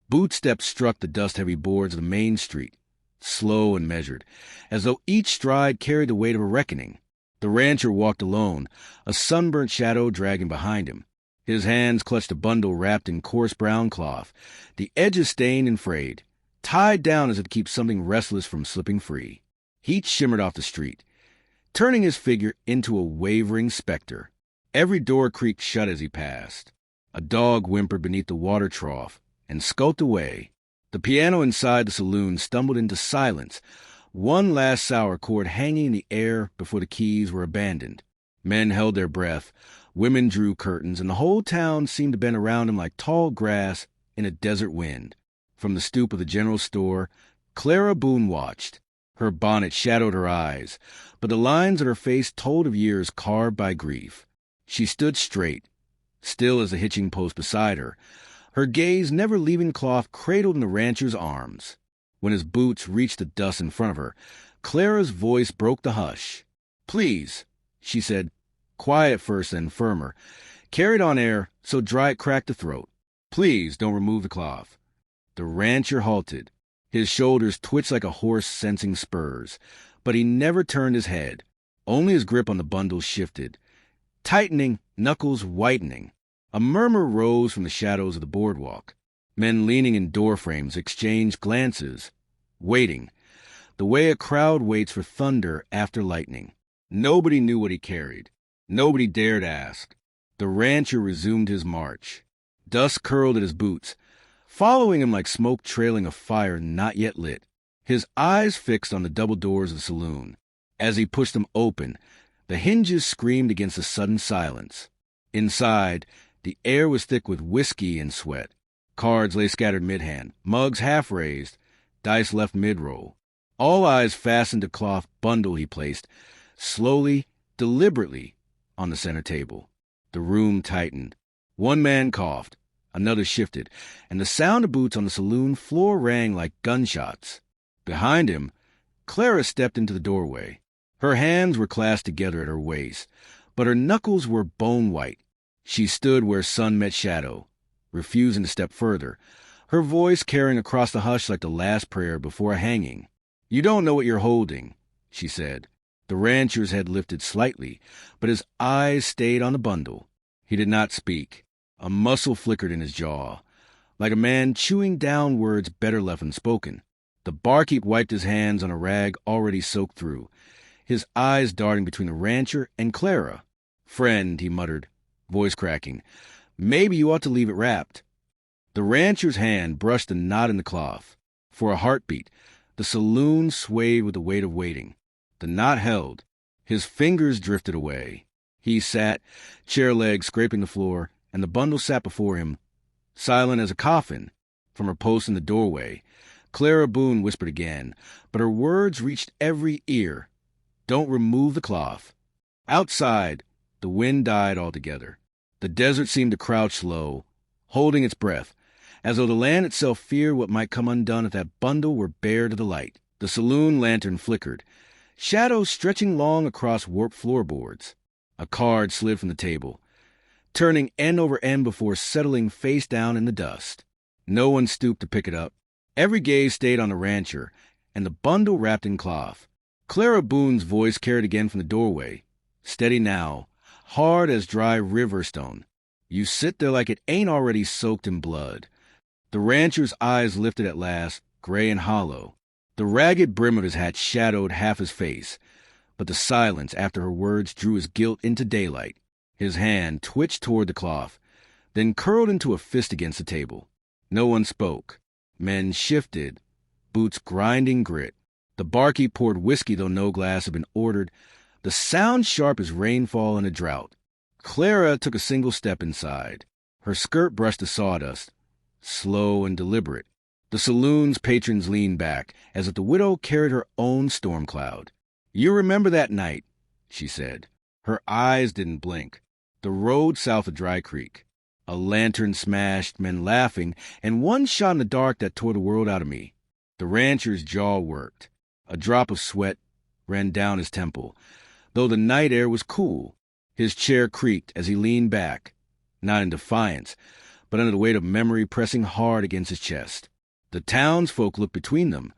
Boot steps struck the dust-heavy boards of the main street, slow and measured, as though each stride carried the weight of a reckoning. The rancher walked alone, a sunburnt shadow dragging behind him. His hands clutched a bundle wrapped in coarse brown cloth, the edges stained and frayed, tied down as if to keep something restless from slipping free. Heat shimmered off the street, turning his figure into a wavering specter. Every door creaked shut as he passed. A dog whimpered beneath the water trough and skulked away. The piano inside the saloon stumbled into silence, one last sour chord hanging in the air before the keys were abandoned. Men held their breath, women drew curtains, and the whole town seemed to bend around him like tall grass in a desert wind. From the stoop of the general store, Clara Boone watched. Her bonnet shadowed her eyes, but the lines on her face told of years carved by grief. She stood straight, still as the hitching post beside her, her gaze never leaving the cloth cradled in the rancher's arms. When his boots reached the dust in front of her, Clara's voice broke the hush. "Please," she said, quiet first and firmer, carried on air so dry it cracked the throat. "Please don't remove the cloth." The rancher halted. His shoulders twitched like a horse sensing spurs, but he never turned his head. Only his grip on the bundle shifted, tightening, knuckles whitening. A murmur rose from the shadows of the boardwalk. Men leaning in doorframes exchanged glances, waiting, the way a crowd waits for thunder after lightning. Nobody knew what he carried. Nobody dared ask. The rancher resumed his march. Dust curled at his boots, following him like smoke trailing a fire not yet lit. His eyes fixed on the double doors of the saloon. As he pushed them open, the hinges screamed against the sudden silence. Inside, the air was thick with whiskey and sweat. Cards lay scattered mid-hand, mugs half-raised, dice left mid-roll. All eyes fastened to cloth bundle he placed, slowly, deliberately, on the center table. The room tightened. One man coughed, another shifted, and the sound of boots on the saloon floor rang like gunshots. Behind him, Clara stepped into the doorway. Her hands were clasped together at her waist, but her knuckles were bone-white. She stood where sun met shadow, refusing to step further, her voice carrying across the hush like the last prayer before a hanging. "You don't know what you're holding," she said. The rancher's head lifted slightly, but his eyes stayed on the bundle. He did not speak. A muscle flickered in his jaw, like a man chewing down words better left unspoken. The barkeep wiped his hands on a rag already soaked through, his eyes darting between the rancher and Clara. "Friend," he muttered, voice cracking, "maybe you ought to leave it wrapped." The rancher's hand brushed the knot in the cloth. For a heartbeat, the saloon swayed with the weight of waiting. The knot held. His fingers drifted away. He sat, chair legs scraping the floor, and the bundle sat before him, silent as a coffin. From her post in the doorway, Clara Boone whispered again, but her words reached every ear. "Don't remove the cloth." Outside, the wind died altogether. The desert seemed to crouch low, holding its breath, as though the land itself feared what might come undone if that bundle were bare to the light. The saloon lantern flickered, shadows stretching long across warped floorboards. A card slid from the table, turning end over end before settling face down in the dust. No one stooped to pick it up. Every gaze stayed on the rancher and the bundle wrapped in cloth. Clara Boone's voice carried again from the doorway, steady now, hard as dry river stone. "You sit there like it ain't already soaked in blood." The rancher's eyes lifted at last, gray and hollow. The ragged brim of his hat shadowed half his face, but the silence after her words drew his guilt into daylight. His hand twitched toward the cloth, then curled into a fist against the table. No one spoke. Men shifted, boots grinding grit. The barkeep poured whiskey though no glass had been ordered, the sound sharp as rainfall in a drought. Clara took a single step inside. Her skirt brushed the sawdust, slow and deliberate. The saloon's patrons leaned back, as if the widow carried her own storm cloud. "You remember that night," she said. Her eyes didn't blink. The road south of Dry Creek. A lantern smashed, men laughing, and one shot in the dark that tore the world out of me. The rancher's jaw worked. A drop of sweat ran down his temple, though the night air was cool. His chair creaked as he leaned back, not in defiance, but under the weight of memory pressing hard against his chest. The townsfolk looked between them,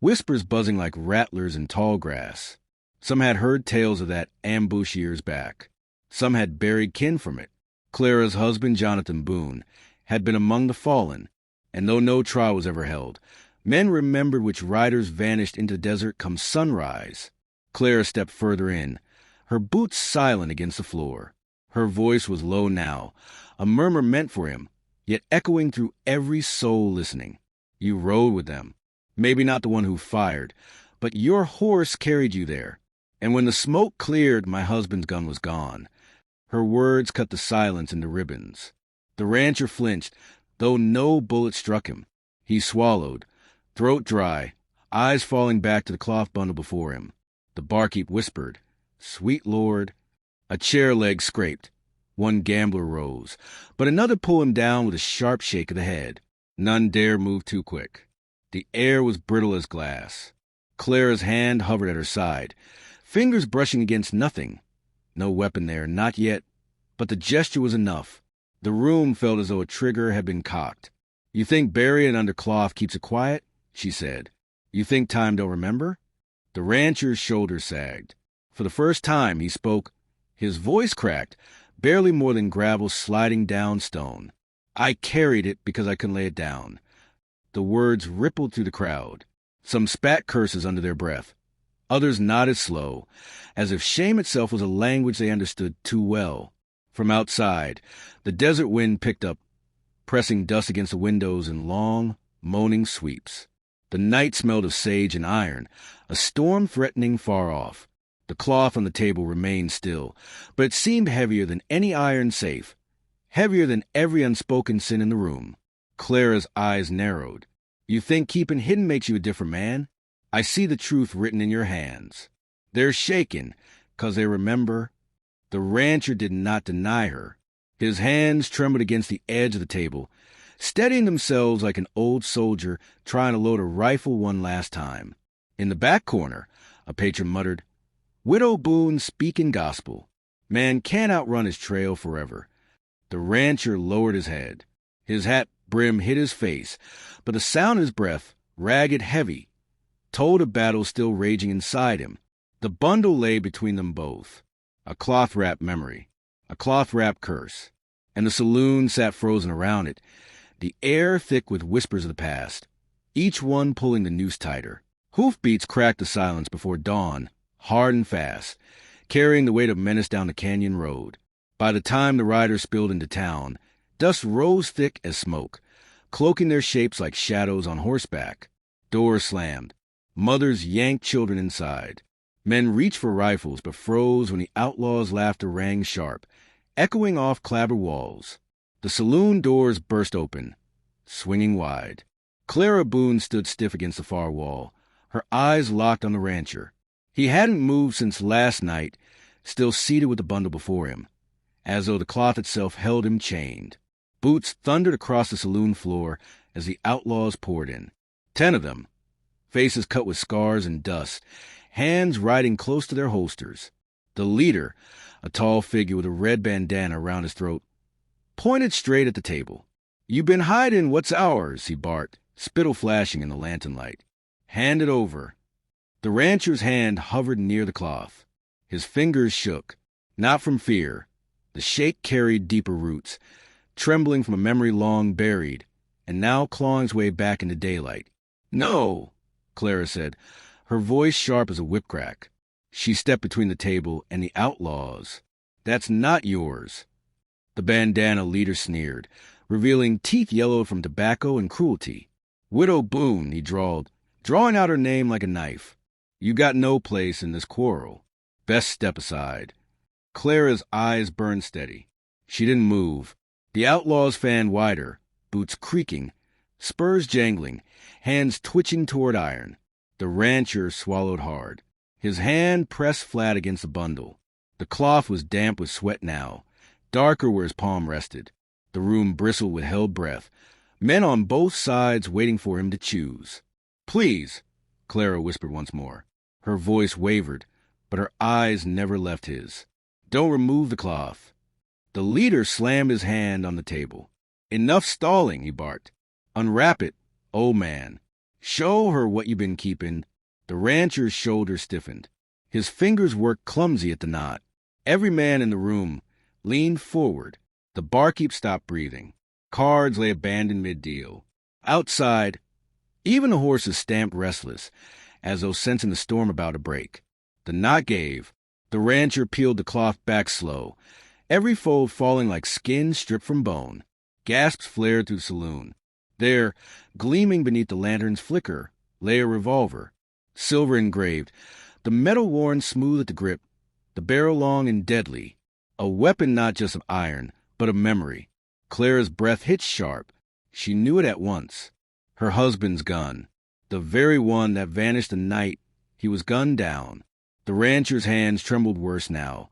whispers buzzing like rattlers in tall grass. Some had heard tales of that ambush years back. Some had buried kin from it. Clara's husband, Jonathan Boone, had been among the fallen, and though no trial was ever held, men remembered which riders vanished into the desert come sunrise. Clara stepped further in, her boots silent against the floor. Her voice was low now, a murmur meant for him, yet echoing through every soul listening. You rode with them. Maybe not the one who fired, but your horse carried you there. And when the smoke cleared, my husband's gun was gone. Her words cut the silence into ribbons. The rancher flinched, though no bullet struck him. He swallowed, throat dry, eyes falling back to the cloth bundle before him. The barkeep whispered, "Sweet Lord." A chair leg scraped. One gambler rose, but another pulled him down with a sharp shake of the head. None dared move too quick. The air was brittle as glass. Clara's hand hovered at her side, fingers brushing against nothing. No weapon there, not yet, but the gesture was enough. The room felt as though a trigger had been cocked. "You think burying under cloth keeps it quiet?" she said. "You think time don't remember?" The rancher's shoulders sagged. For the first time he spoke. His voice cracked, barely more than gravel sliding down stone. "I carried it because I couldn't lay it down." The words rippled through the crowd. Some spat curses under their breath. Others nodded slow, as if shame itself was a language they understood too well. From outside, the desert wind picked up, pressing dust against the windows in long, moaning sweeps. The night smelled of sage and iron, a storm threatening far off. The cloth on the table remained still, but it seemed heavier than any iron safe, heavier than every unspoken sin in the room. Clara's eyes narrowed. "You think keeping hidden makes you a different man? I see the truth written in your hands. They're shaken, 'cause they remember." The rancher did not deny her. His hands trembled against the edge of the table, steadying themselves like an old soldier trying to load a rifle one last time. In the back corner, a patron muttered, "Widow Boone speaking gospel. Man can't outrun his trail forever." The rancher lowered his head. His hat brim hid his face, but the sound of his breath, ragged, heavy, told of battle still raging inside him. The bundle lay between them both. A cloth-wrapped memory, a cloth-wrapped curse, and the saloon sat frozen around it, the air thick with whispers of the past, each one pulling the noose tighter. Hoofbeats cracked the silence before dawn, hard and fast, carrying the weight of menace down the canyon road. By the time the riders spilled into town, dust rose thick as smoke, cloaking their shapes like shadows on horseback. Doors slammed. Mothers yanked children inside. Men reached for rifles but froze when the outlaws' laughter rang sharp, echoing off clapboard walls. The saloon doors burst open, swinging wide. Clara Boone stood stiff against the far wall, her eyes locked on the rancher. He hadn't moved since last night, still seated with the bundle before him, as though the cloth itself held him chained. Boots thundered across the saloon floor as the outlaws poured in. 10 of them, faces cut with scars and dust, hands riding close to their holsters. The leader, a tall figure with a red bandana around his throat, pointed straight at the table. "You been hiding what's ours," he barked, spittle flashing in the lantern light. "Hand it over." The rancher's hand hovered near the cloth. His fingers shook, not from fear. The shake carried deeper roots, trembling from a memory long buried, and now clawing its way back into daylight. "No," Clara said, her voice sharp as a whip crack. She stepped between the table and the outlaws. "That's not yours." The bandana leader sneered, revealing teeth yellowed from tobacco and cruelty. "Widow Boone," he drawled, drawing out her name like a knife. "You got no place in this quarrel. Best step aside." Clara's eyes burned steady. She didn't move. The outlaws fanned wider, boots creaking, spurs jangling, hands twitching toward iron. The rancher swallowed hard. His hand pressed flat against the bundle. The cloth was damp with sweat now, darker where his palm rested. The room bristled with held breath, men on both sides waiting for him to choose. "Please," Clara whispered once more. Her voice wavered, but her eyes never left his. "Don't remove the cloth." The leader slammed his hand on the table. "Enough stalling," he barked. "Unwrap it, old man. Show her what you've been keeping." The rancher's shoulders stiffened. His fingers worked clumsy at the knot. Every man in the room leaned forward. The barkeep stopped breathing. Cards lay abandoned mid-deal. Outside, even the horses stamped restless, as though sensing the storm about to break. The knot gave. The rancher peeled the cloth back slow, every fold falling like skin stripped from bone. Gasps flared through the saloon. There, gleaming beneath the lantern's flicker, lay a revolver, silver engraved, the metal worn smooth at the grip, the barrel long and deadly, a weapon not just of iron, but of memory. Clara's breath hit sharp. She knew it at once. Her husband's gun, the very one that vanished the night he was gunned down. The rancher's hands trembled worse now,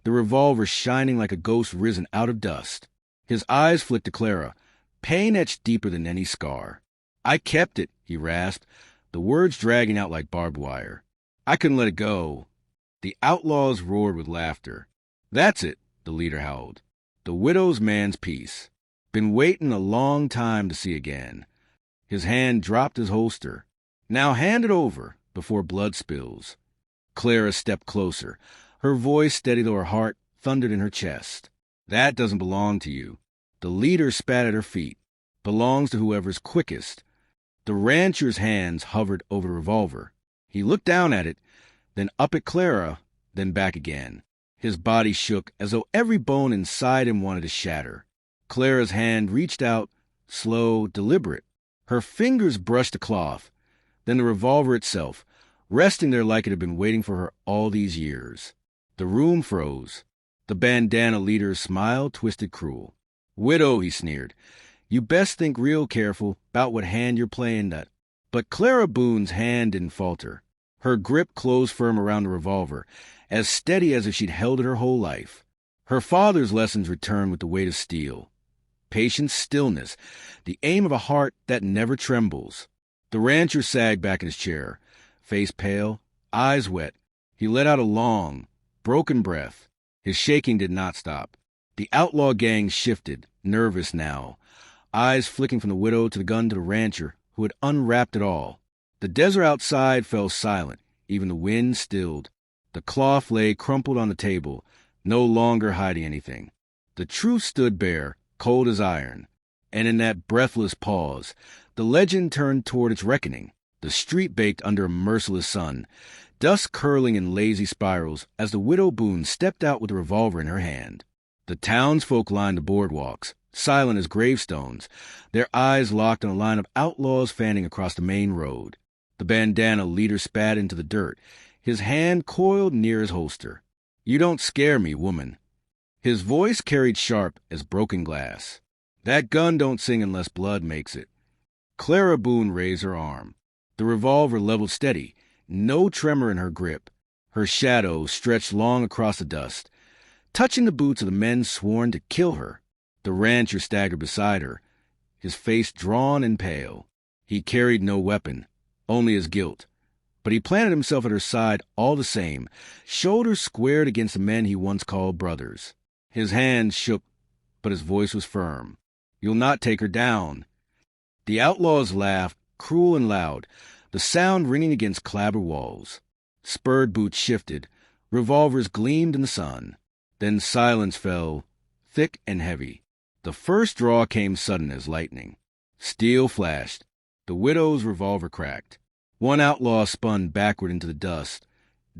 the revolver shining like a ghost risen out of dust. His eyes flicked to Clara, pain etched deeper than any scar. "I kept it," he rasped, the words dragging out like barbed wire. "I couldn't let it go." The outlaws roared with laughter. "That's it," the leader howled. "The widow's man's piece. Been waiting a long time to see again." His hand dropped his holster. "Now hand it over before blood spills." Clara stepped closer. Her voice, steady though her heart, thundered in her chest. "That doesn't belong to you." The leader spat at her feet. "Belongs to whoever's quickest." The rancher's hands hovered over the revolver. He looked down at it, then up at Clara, then back again. His body shook as though every bone inside him wanted to shatter. Clara's hand reached out, slow, deliberate. Her fingers brushed the cloth, then the revolver itself, resting there like it had been waiting for her all these years. The room froze. The bandana leader's smile twisted cruel. "Widow," he sneered, "you best think real careful 'bout what hand you're playing that." But Clara Boone's hand didn't falter. Her grip closed firm around the revolver, as steady as if she'd held it her whole life. Her father's lessons returned with the weight of steel. Patience, stillness, the aim of a heart that never trembles. The rancher sagged back in his chair, face pale, eyes wet. He let out a long, broken breath. His shaking did not stop. The outlaw gang shifted, nervous now, eyes flicking from the widow to the gun to the rancher, who had unwrapped it all. The desert outside fell silent, even the wind stilled. The cloth lay crumpled on the table, no longer hiding anything. The truth stood bare, cold as iron. And in that breathless pause, the legend turned toward its reckoning. The street baked under a merciless sun, dust curling in lazy spirals as the Widow Boone stepped out with a revolver in her hand. The townsfolk lined the boardwalks, silent as gravestones, their eyes locked on a line of outlaws fanning across the main road. The bandana leader spat into the dirt, his hand coiled near his holster. "You don't scare me, woman." His voice carried sharp as broken glass. "That gun don't sing unless blood makes it." Clara Boone raised her arm. The revolver leveled steady, no tremor in her grip. Her shadow stretched long across the dust, touching the boots of the men sworn to kill her. The rancher staggered beside her, his face drawn and pale. He carried no weapon, only his guilt. But he planted himself at her side all the same, shoulders squared against the men he once called brothers. His hands shook, but his voice was firm. "You'll not take her down." The outlaws laughed, cruel and loud, the sound ringing against clapper walls. Spurred boots shifted, revolvers gleamed in the sun. Then silence fell, thick and heavy. The first draw came sudden as lightning. Steel flashed. The widow's revolver cracked. One outlaw spun backward into the dust,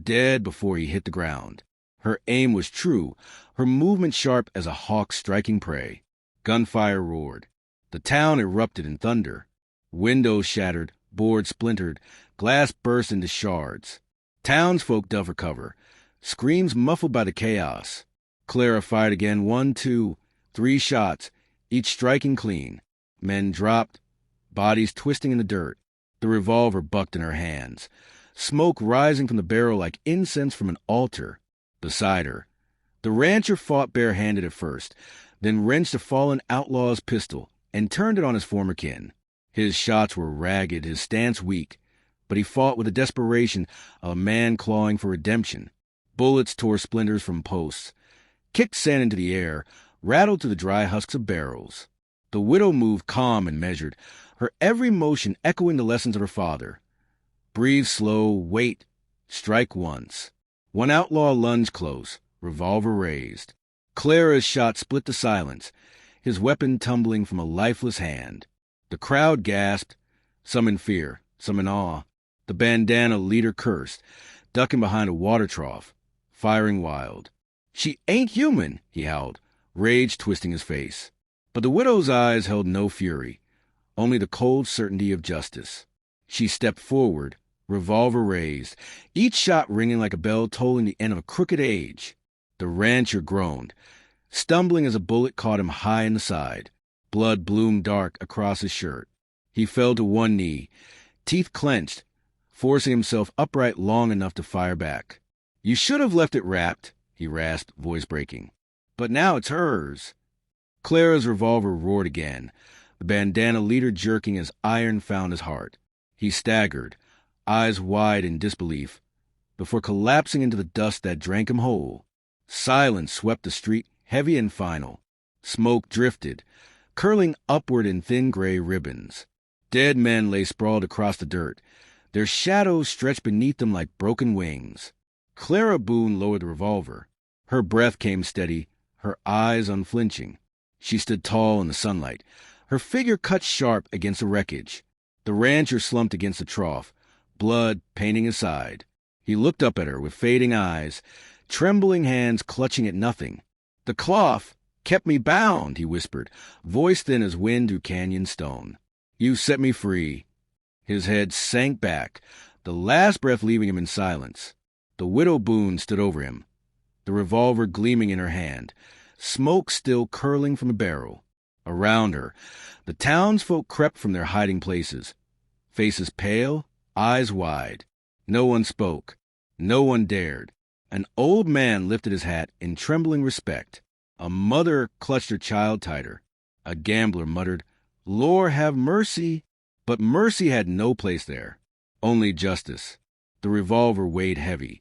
dead before he hit the ground. Her aim was true, her movement sharp as a hawk striking prey. Gunfire roared. The town erupted in thunder. Windows shattered, boards splintered, glass burst into shards. Townsfolk dove for cover, screams muffled by the chaos. Clara fired again, 1, 2, 3 shots, each striking clean. Men dropped, bodies twisting in the dirt. The revolver bucked in her hands, smoke rising from the barrel like incense from an altar. Beside her, the rancher fought barehanded at first, then wrenched a fallen outlaw's pistol and turned it on his former kin. His shots were ragged, his stance weak, but he fought with the desperation of a man clawing for redemption. Bullets tore splinters from posts, kicked sand into the air, rattled to the dry husks of barrels. The widow moved calm and measured, her every motion echoing the lessons of her father. Breathe slow, wait, strike once. One outlaw lunged close, revolver raised. Clara's shot split the silence, his weapon tumbling from a lifeless hand. The crowd gasped, some in fear, some in awe. The bandana leader cursed, ducking behind a water trough, firing wild. "She ain't human," he howled, rage twisting his face. But the widow's eyes held no fury, only the cold certainty of justice. She stepped forward, revolver raised, each shot ringing like a bell tolling the end of a crooked age. The rancher groaned, stumbling as a bullet caught him high in the side. Blood bloomed dark across his shirt. He fell to one knee, teeth clenched, forcing himself upright long enough to fire back. "You should have left it wrapped," he rasped, voice breaking. "But now it's hers." Clara's revolver roared again, the bandana leader jerking as iron found his heart. He staggered, eyes wide in disbelief, before collapsing into the dust that drank him whole. Silence swept the street, heavy and final. Smoke drifted, curling upward in thin gray ribbons. Dead men lay sprawled across the dirt, their shadows stretched beneath them like broken wings. Clara Boone lowered the revolver. Her breath came steady, her eyes unflinching. She stood tall in the sunlight, her figure cut sharp against the wreckage. The rancher slumped against the trough, blood painting his side. He looked up at her with fading eyes, trembling hands clutching at nothing. "The cloth kept me bound," he whispered, voice thin as wind through canyon stone. "You set me free." His head sank back, the last breath leaving him in silence. The Widow Boone stood over him, the revolver gleaming in her hand, smoke still curling from the barrel. Around her, the townsfolk crept from their hiding places, faces pale, eyes wide. No one spoke. No one dared. An old man lifted his hat in trembling respect. A mother clutched her child tighter. A gambler muttered, "Lord have mercy." But mercy had no place there. Only justice. The revolver weighed heavy,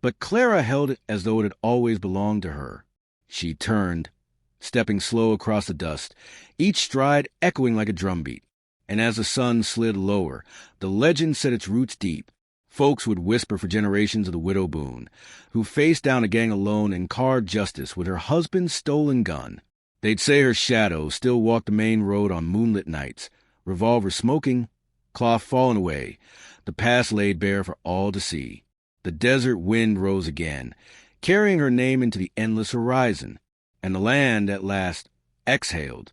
but Clara held it as though it had always belonged to her. She turned, stepping slow across the dust, each stride echoing like a drumbeat. And as the sun slid lower, the legend set its roots deep. Folks would whisper for generations of the Widow Boone, who faced down a gang alone and carved justice with her husband's stolen gun. They'd say her shadow still walked the main road on moonlit nights, revolver smoking, cloth fallen away, the past laid bare for all to see. The desert wind rose again, carrying her name into the endless horizon, and the land at last exhaled,